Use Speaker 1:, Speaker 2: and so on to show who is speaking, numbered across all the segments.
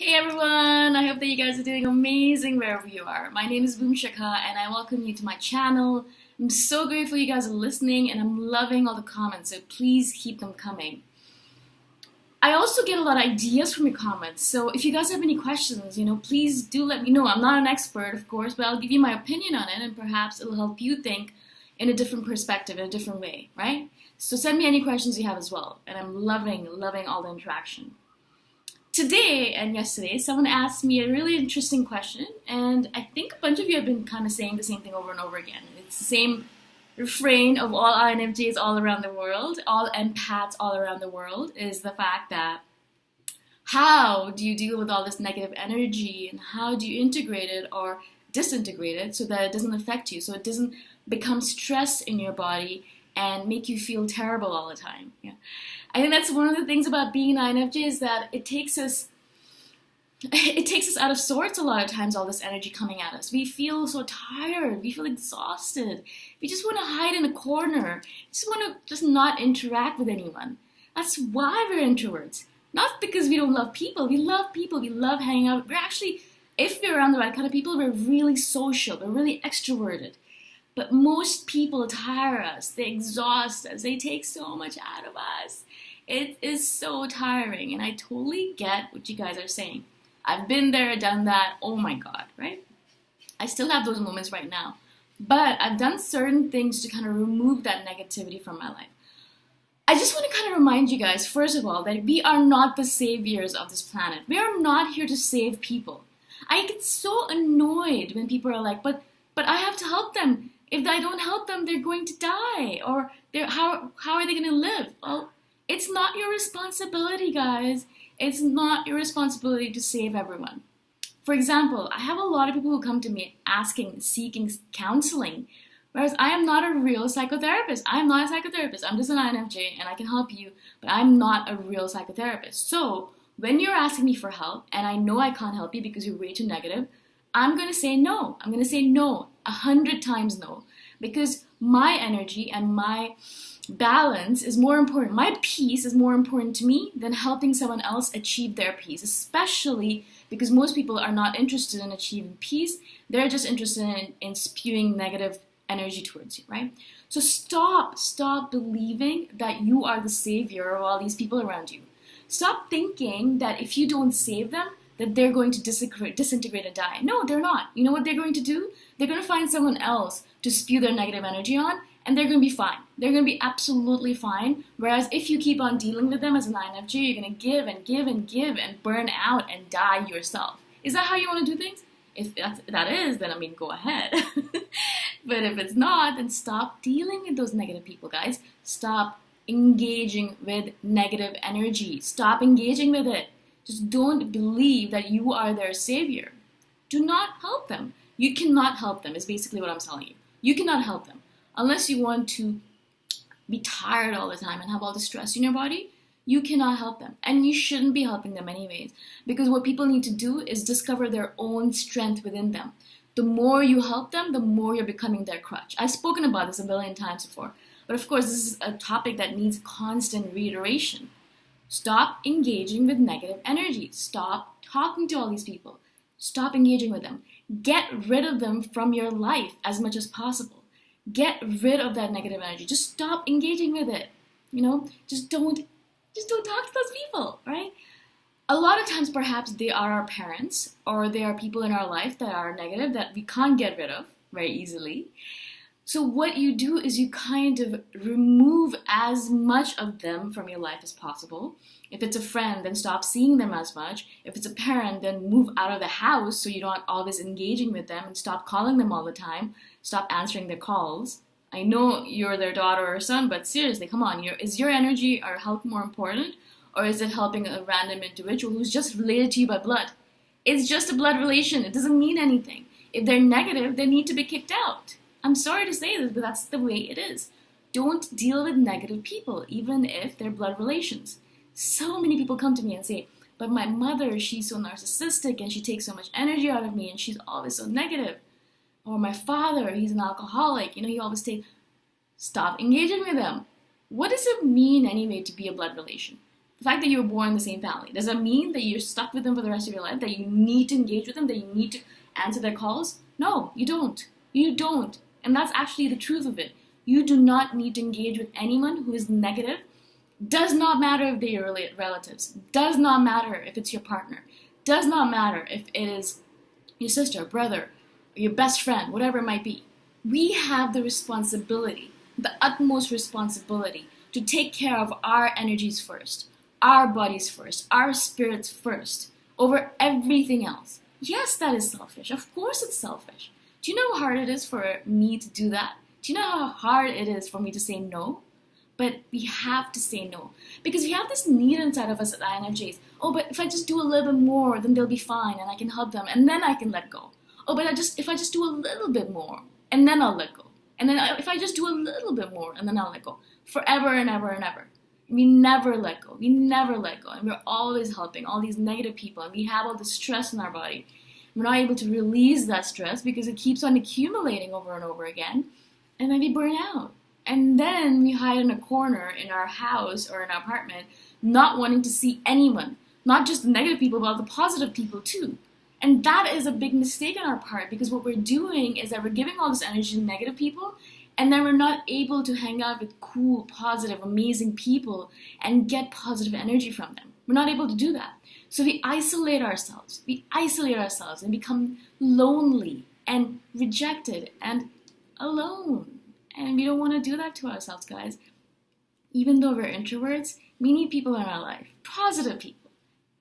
Speaker 1: Hey everyone, I hope that you guys are doing amazing wherever you are. My name is Shikha and I welcome you to my channel. I'm so grateful you guys are listening and I'm loving all the comments, so please keep them coming. I also get a lot of ideas from your comments, so if you guys have any questions, please do let me know. I'm not an expert, of course, but I'll give you my opinion on it and perhaps it'll help you think in a different perspective, in a different way, right? So send me any questions you have as well, and I'm loving all the interaction. Today and yesterday, someone asked me a really interesting question, and I think a bunch of you have been kind of saying the same thing over and over again. It's the same refrain of all INFJs all around the world, all empaths all around the world, is the fact that how do you deal with all this negative energy and how do you integrate it or disintegrate it so that it doesn't affect you, so it doesn't become stress in your body and make you feel terrible all the time. Yeah. I think that's one of the things about being an INFJ is that it takes us out of sorts a lot of times, all this energy coming at us. We feel so tired, we feel exhausted, we just want to hide in a corner, just want to just not interact with anyone. That's why we're introverts. Not because we don't love people, we love hanging out. We're actually, if we're around the right kind of people, we're really social, we're really extroverted. But most people tire us, they exhaust us, they take so much out of us. It is so tiring, and I totally get what you guys are saying. I've been there, done that, oh my god, right? I still have those moments right now. But I've done certain things to kind of remove that negativity from my life. I just want to kind of remind you guys, first of all, that we are not the saviors of this planet. We are not here to save people. I get so annoyed when people are like, but I have to help them. If I don't help them, they're going to die. Or how are they going to live? Well, it's not your responsibility, guys. It's not your responsibility to save everyone. For example, I have a lot of people who come to me seeking counseling, whereas I am not a real psychotherapist. I am not a psychotherapist. I'm just an INFJ and I can help you, but I'm not a real psychotherapist. So when you're asking me for help and I know I can't help you because you're way too negative, I'm going to say no. I'm going to say no, 100 times no, because my energy and my balance is more important. My peace is more important to me than helping someone else achieve their peace, especially because most people are not interested in achieving peace. They're just interested in spewing negative energy towards you, right? So stop believing that you are the savior of all these people around you. Stop thinking that if you don't save them, that they're going to disintegrate and die. No, they're not. You know what they're going to do? They're going to find someone else to spew their negative energy on, and they're going to be fine. They're going to be absolutely fine. Whereas if you keep on dealing with them as an INFJ, you're going to give and give and give and burn out and die yourself. Is that how you want to do things? If that is, then go ahead. But if it's not, then stop dealing with those negative people, guys. Stop engaging with negative energy. Stop engaging with it. Just don't believe that you are their savior. Do not help them. You cannot help them, is basically what I'm telling you. You cannot help them. Unless you want to be tired all the time and have all the stress in your body, you cannot help them. And you shouldn't be helping them anyways. Because what people need to do is discover their own strength within them. The more you help them, the more you're becoming their crutch. I've spoken about this a billion times before. But of course, this is a topic that needs constant reiteration. Stop engaging with negative energy. Stop talking to all these people. Stop engaging with them. Get rid of them from your life as much as possible. Get rid of that negative energy. Just stop engaging with it. Just don't talk to those people, right? A lot of times perhaps they are our parents or they are people in our life that are negative that we can't get rid of very easily. So what you do is you kind of remove as much of them from your life as possible. If it's a friend, then stop seeing them as much. If it's a parent, then move out of the house so you're not always engaging with them and stop calling them all the time. Stop answering their calls. I know you're their daughter or son, but seriously, come on. Is your energy or help more important? Or is it helping a random individual who's just related to you by blood? It's just a blood relation. It doesn't mean anything. If they're negative, they need to be kicked out. I'm sorry to say this, but that's the way it is. Don't deal with negative people, even if they're blood relations. So many people come to me and say, but my mother, she's so narcissistic and she takes so much energy out of me and she's always so negative. Or my father, he's an alcoholic, he always takes... Stop engaging with them. What does it mean anyway to be a blood relation? The fact that you were born in the same family, does that mean that you're stuck with them for the rest of your life, that you need to engage with them, that you need to answer their calls? No, you don't. You don't. And that's actually the truth of it. You do not need to engage with anyone who is negative. Does not matter if they're your relatives. Does not matter if it's your partner. Does not matter if it is your sister, brother, your best friend, whatever it might be. We have the responsibility, the utmost responsibility, to take care of our energies first, our bodies first, our spirits first, over everything else. Yes, that is selfish. Of course it's selfish. Do you know how hard it is for me to do that? Do you know how hard it is for me to say no? But we have to say no. Because we have this need inside of us at INFJs. Oh, but if I just do a little bit more, then they'll be fine and I can help them and then I can let go. Oh, but if I just do a little bit more and then I'll let go. And then if I just do a little bit more and then I'll let go. Forever and ever and ever. We never let go. We never let go. And we're always helping all these negative people. And we have all this stress in our body. We're not able to release that stress because it keeps on accumulating over and over again. And then we burn out. And then we hide in a corner in our house or in our apartment, not wanting to see anyone. Not just the negative people, but the positive people too. And that is a big mistake on our part, because what we're doing is that we're giving all this energy to negative people, and then we're not able to hang out with cool, positive, amazing people and get positive energy from them. We're not able to do that. So we isolate ourselves. We isolate ourselves and become lonely and rejected and alone. And we don't want to do that to ourselves, guys. Even though we're introverts, we need people in our life. Positive people.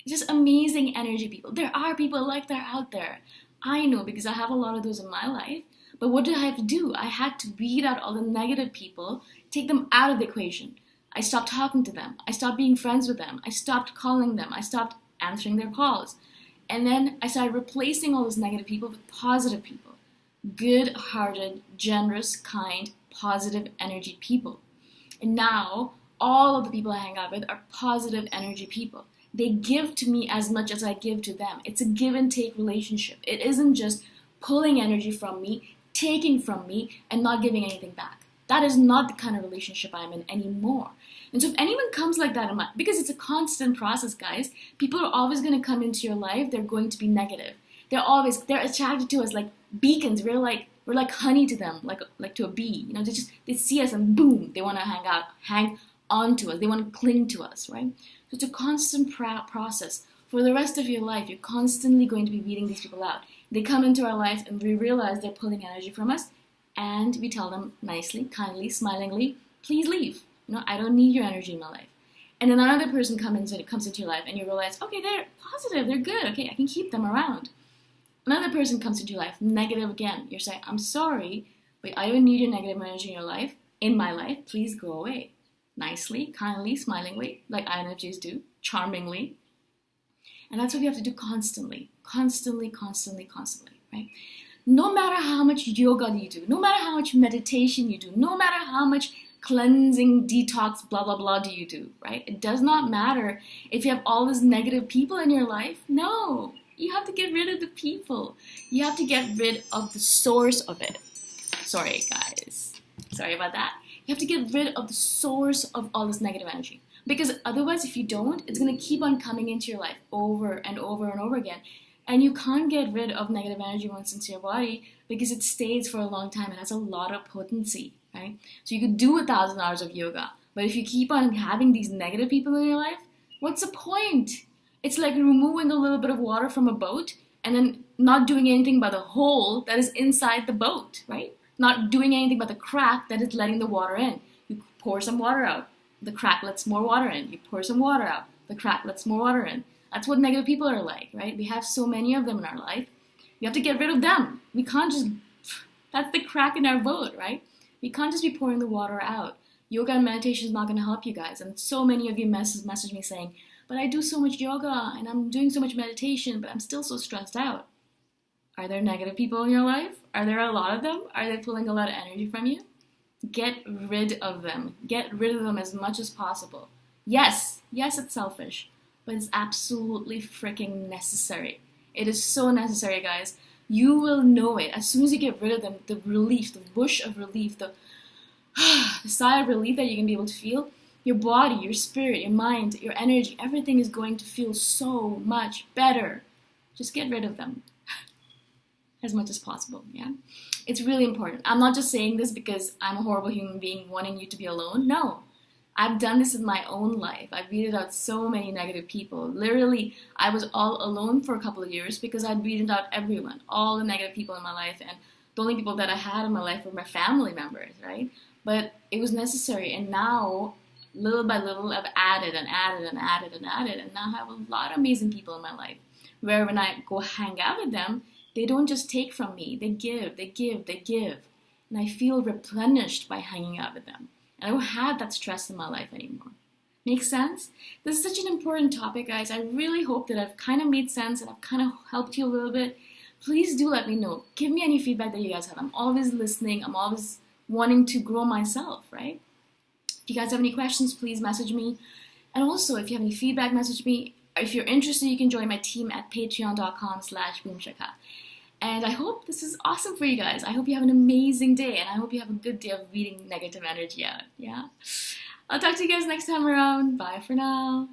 Speaker 1: Just amazing energy people. There are people like that out there. I know, because I have a lot of those in my life. But what did I have to do? I had to weed out all the negative people, take them out of the equation. I stopped talking to them. I stopped being friends with them. I stopped calling them. I stopped answering their calls. And then I started replacing all those negative people with positive people. Good-hearted, generous, kind, positive energy people. And now, all of the people I hang out with are positive energy people. They give to me as much as I give to them. It's a give and take relationship. It isn't just pulling energy from me, taking from me, and not giving anything back. That is not the kind of relationship I'm in anymore. And so if anyone comes like that in my, because it's a constant process, guys, people are always going to come into your life, they're going to be negative. They're attracted to us like beacons. We're like honey to them, like to a bee. You know, they see us and boom, they want to hang on to us. They want to cling to us, right? So it's a constant process. For the rest of your life, you're constantly going to be weeding these people out. They come into our life and we realize they're pulling energy from us, and we tell them nicely, kindly, smilingly, please leave. You know, I don't need your energy in my life. And then another person comes into your life and you realize, okay, they're positive, they're good, okay, I can keep them around. Another person comes into your life, negative again. You're saying, I'm sorry, but I don't need your negative energy in my life, please go away. Nicely, kindly, smilingly, like INFJs do, charmingly. And that's what we have to do constantly, right? No matter how much yoga you do, no matter how much meditation you do, no matter how much cleansing, detox, blah, blah, blah do you do, right? It does not matter if you have all these negative people in your life. No, you have to get rid of the people. You have to get rid of the source of it. Sorry, guys. Sorry about that. You have to get rid of the source of all this negative energy. Because otherwise, if you don't, it's going to keep on coming into your life over and over and over again. And you can't get rid of negative energy once into your body because it stays for a long time. It has a lot of potency, right? So you could do 1,000 hours of yoga. But if you keep on having these negative people in your life, what's the point? It's like removing a little bit of water from a boat and then not doing anything but the hole that is inside the boat, right? Not doing anything but the crack that is letting the water in. You pour some water out. The crack lets more water in. You pour some water out. The crack lets more water in. That's what negative people are like, right? We have so many of them in our life. We have to get rid of them. We can't just, that's the crack in our boat, right? We can't just be pouring the water out. Yoga and meditation is not going to help you guys. And so many of you message me saying, but I do so much yoga and I'm doing so much meditation, but I'm still so stressed out. Are there negative people in your life? Are there a lot of them? Are they pulling a lot of energy from you? Get rid of them. Get rid of them as much as possible. Yes, it's selfish, but it's absolutely freaking necessary. It is so necessary, guys. You will know it. As soon as you get rid of them, the relief, the bush of relief, the sigh of relief that you can be able to feel, your body, your spirit, your mind, your energy, everything is going to feel so much better. Just get rid of them as much as possible, yeah? It's really important. I'm not just saying this because I'm a horrible human being wanting you to be alone. No. I've done this in my own life. I've weeded out so many negative people. Literally, I was all alone for a couple of years because I'd weeded out everyone, all the negative people in my life, and the only people that I had in my life were my family members, right? But it was necessary, and now, little by little, I've added and added and added and added, and now I have a lot of amazing people in my life, where when I go hang out with them, they don't just take from me, they give, they give, they give, and I feel replenished by hanging out with them. I don't have that stress in my life anymore. Make sense? This is such an important topic, guys. I really hope that I've kind of made sense and I've kind of helped you a little bit. Please do let me know. Give me any feedback that you guys have. I'm always listening. I'm always wanting to grow myself, right? If you guys have any questions, please message me. And also, if you have any feedback, message me. If you're interested, you can join my team at patreon.com/boomshikha. And I hope this is awesome for you guys. I hope you have an amazing day, and I hope you have a good day of beating negative energy out. Yeah? I'll talk to you guys next time around. Bye for now.